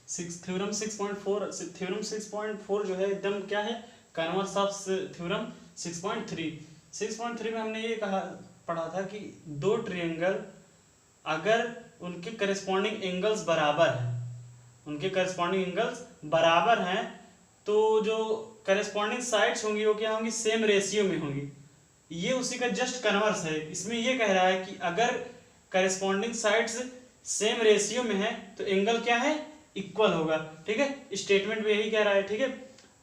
Theorem 6.4 जो है एकदम क्या है, कन्वर्स ऑफ थ्योरम 6.3। 6.3 में हमने ये पढ़ा था कि दो ट्रायंगल अगर उनके करस्पॉन्डिंग एंगल्स बराबर हैं तो जो करस्पॉन्डिंग साइड्स होंगी वो क्या होंगी, सेम रेशियो में होंगी। ये उसी का जस्ट कन्वर्स है। इसमें ये कह रहा है कि अगर करस्पॉन्डिंग साइड्स सेम रेशियो में है तो एंगल क्या है, इक्वल होगा। ठीक है, स्टेटमेंट में यही कह रहा है। ठीक है,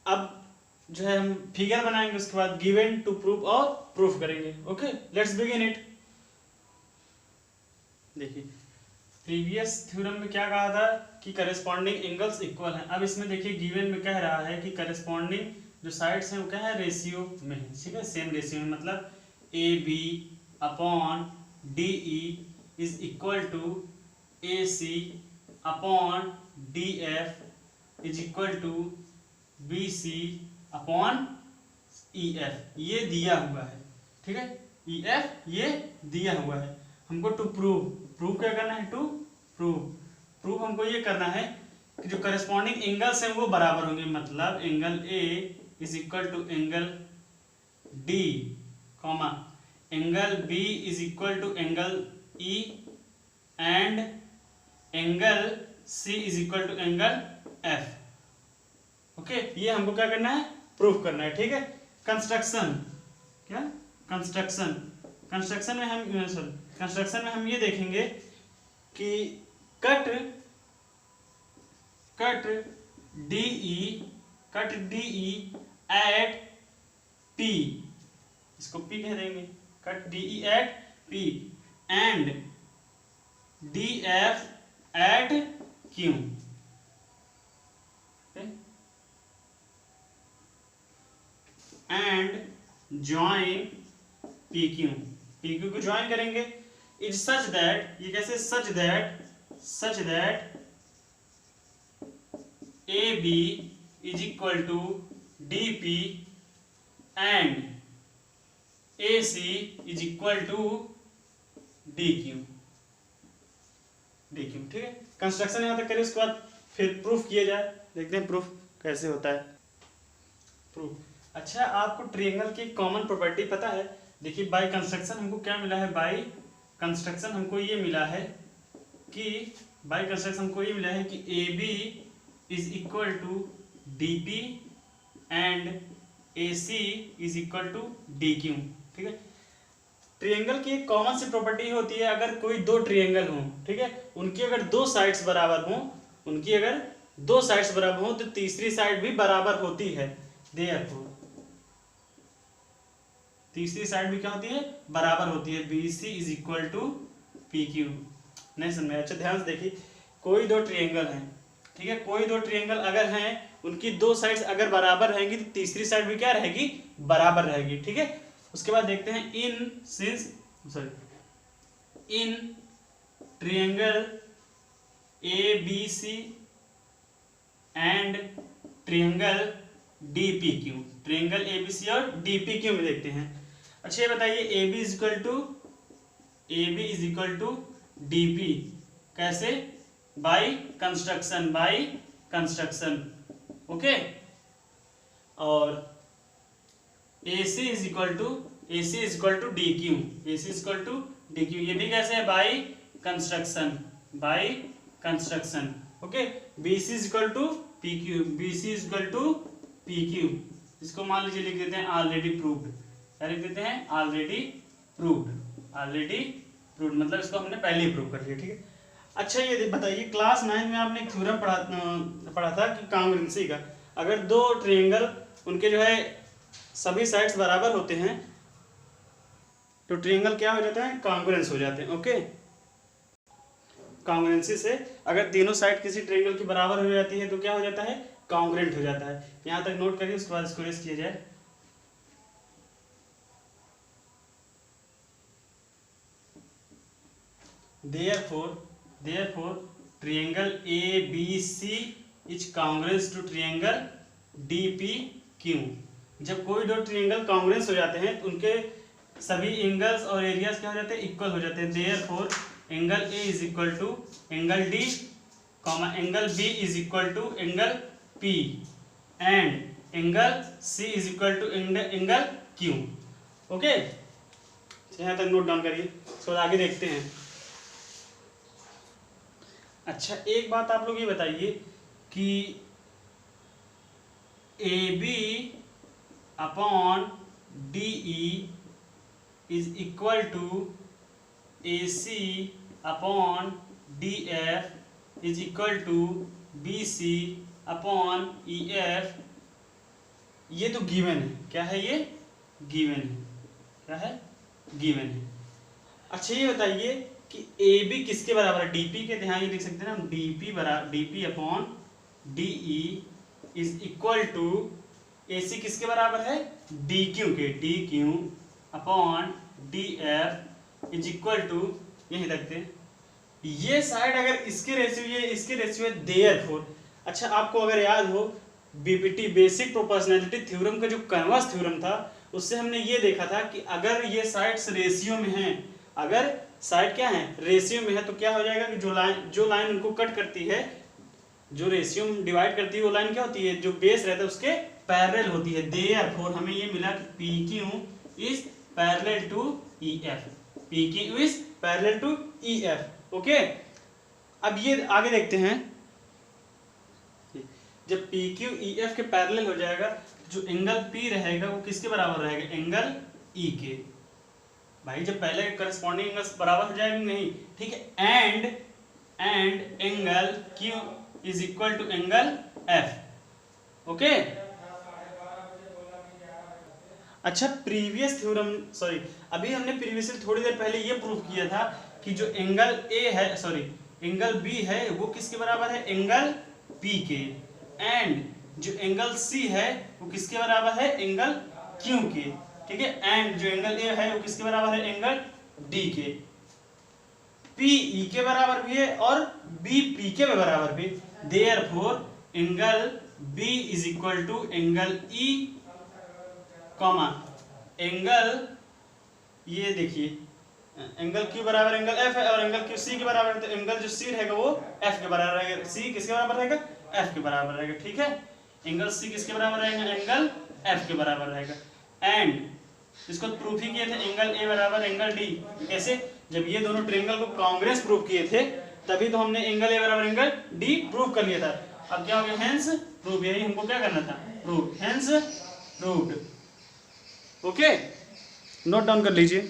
अब जो है हम फिगर बनाएंगे, उसके बाद गिवन टू प्रूफ और प्रूफ करेंगे। Okay, let's begin it. देखिए प्रीवियस थ्योरम में क्या कहा था कि करस्पॉन्डिंग एंगल्स इक्वल हैं। अब इसमें देखिए गिवन में कह रहा है कि करस्पॉन्डिंग जो साइड्स हैं वो क्या है, रेशियो में है। ठीक है, सेम रेशियो में, मतलब A B upon D E is equal to A C upon D F is equal to B C upon E F. ये दिया हुआ है। ठीक है, ई एफ ये दिया हुआ है। हमको टू प्रूव क्या करना है, टू प्रूव हमको ये करना है कि जो करस्पॉन्डिंग एंगल्स हैं वो बराबर होंगे। मतलब angle A is equal to angle D comma angle B is equal to angle E and angle C is equal to angle F. Okay, ये हमको क्या करना है, प्रूफ करना है। ठीक है, कंस्ट्रक्शन में हम ये देखेंगे कि कट DE एट P, इसको P कह देंगे, cut DE at P and DF at Q। And join PQ को ज्वाइन करेंगे। इट सच दैट, ये कैसे, such that AB is equal to DP and AC is equal to DQ। ठीक है, construction यहां तक करें, उसके बाद फिर प्रूफ किया जाए। देखते हैं प्रूफ कैसे होता है। प्रूफ, अच्छा आपको ट्रायंगल की कॉमन प्रॉपर्टी पता है। देखिए बाय कंस्ट्रक्शन हमको क्या मिला है, बाय कंस्ट्रक्शन हमको ये मिला है कि AB is equal to DP and AC is equal to DQ। ठीक है, ट्रायंगल की एक कॉमन सी प्रॉपर्टी होती है, अगर कोई दो ट्रायंगल हो, ठीक है, उनकी अगर दो साइड्स बराबर हो तो तीसरी साइड भी बराबर होती है। देयरफॉर तीसरी साइड भी क्या होती है, बराबर होती है। BC is equal to PQ। नहीं समझ, अच्छा ध्यान से देखिए, कोई दो ट्रायंगल हैं, ठीक है, कोई दो ट्रायंगल अगर हैं, उनकी दो साइड्स अगर बराबर रहेंगी तो तीसरी साइड भी क्या रहेगी, बराबर रहेगी। ठीक है, उसके बाद देखते हैं in triangle ABC and triangle DPQ, triangle ABC और DPQ में देखते हैं। अच्छा ये बताइए AB is equal to DP कैसे, बाय कंस्ट्रक्शन। ओके, और AC is equal to DQ, ये भी कैसे है, by construction. Okay, BC is equal to PQ, इसको मान लीजिए लिख देते हैं ऑलरेडी प्रूव्ड। क्या लिख देते हैं, ऑलरेडी प्रूव्ड, मतलब इसको हमने पहले ही प्रूव कर लिया। ठीक है, अच्छा ये बताइए, क्लास 9 में आपने एक थ्योरम पढ़ा था कि कांग्रुएंसी का। अगर दो ट्रायंगल उनके जो है सभी साइड्स बराबर होते हैं तो ट्रायंगल क्या हो जाता है, कांग्रुएंस हो जाते हैं। ओके, कांग्रुएंसी से अगर तीनों साइड किसी ट्रायंगल की बराबर हो जाती है तो क्या हो जाता है, कांग्रुएंट हो जाता है। यहां तक नोट करिए, उसके बाद इसको रेस किया जाए। Therefore triangle ABC is congruous to triangle DPQ। जब कोई दो ट्रायंगल कॉन्ग्रुएंस हो जाते हैं तो उनके सभी एंगल्स और एरियाज क्या हो जाते हैं, इक्वल हो जाते हैं। Therefore angle A is equal to angle D comma angle B is equal to angle P and angle C is equal to angle Q. Okay, यहाँ तक नोट डाउन करिए, तो आगे देखते हैं। अच्छा, एक बात आप लोग ये बताइए कि A B upon D E is equal to A C upon D F is equal to B C upon E F. ये तो गिवन है। क्या है ये? गिवन है। क्या है? गिवन है। अच्छा, ये बताइए कि ए बी किसके बराबर है? डीपी के, ध्यान ये लिख सकते हैं ना, डीपी बराबर DP upon D E is equal to A C किसके बराबर है? डी क्यू के, D Q upon D F is equal to, यही रखते हैं, ये साइड अगर इसके रेशियो ये इसके रेशियो है, देयरफॉर। अच्छा, आपको अगर याद हो बीपीटी बेसिक प्रोपोर्शनैलिटी थ्योरम का जो कन्वर्स थ्योरम था, उससे हमने ये देखा था कि अगर ये साइड्स रेशियो में हैं, अगर साइड क्या है? रेशियो में है, तो क्या हो जाएगा कि जो लाइन उनको कट करती है, जो रेशियो में डिवाइड करती है, वो लाइन क्या होती है? जो बेस रहता है उसके पैरेलल होती है। देयरफॉर हमें ये मिला कि P Q is parallel to E F, P Q is parallel to E F. Okay, अब ये आगे देखते हैं। जब पी क्यू ई एफ के पैरेलल हो जाएगा, जो एंगल पी रहेगा वो किसके बराबर रहेगा? एंगल ई के। भाई, जब पहले करस्पॉन्डिंग एंगल्स बराबर हो जाएंगे नहीं, ठीक है। And angle Q is equal to angle F. Okay, अच्छा, प्रीवियस थ्योरम, सॉरी, अभी हमने प्रीवियसली थोड़ी देर पहले ये प्रूफ किया था कि जो एंगल ए है, सॉरी एंगल बी है, वो किसके बराबर है? एंगल पी के। एंड जो एंगल सी है वो किसके बराबर है? एंगल क्यू के, ठीक है। एंड जो एंगल ए है वो किसके बराबर है? एंगल डी के। पी ई के बराबर भी है और बी पी के बराबर भी। Therefore angle B is equal to angle E comma angle, ये देखिए, एंगल क्यू बराबर एंगल एफ है और एंगल क्यू सी के बराबर है, तो एंगल जो सी रहेगा वो एफ के बराबर रहेगा। सी किसके बराबर रहेगा? एफ के बराबर रहेगा, ठीक है। एंगल सी किसके बराबर रहेगा? एंगल एफ के बराबर रहेगा। एंड इसको प्रूफ ही किए थे, एंगल ए बराबर एंगल डी। कैसे? जब ये दोनों ट्रायंगल को कांग्रेस प्रूफ किए थे, तभी तो हमने एंगल ए बराबर एंगल डी प्रूफ कर लिया था। अब क्या हो गया? Hence proof. यही हमको क्या करना था? Proof. Hence proved. Okay, note down कर लीजिए।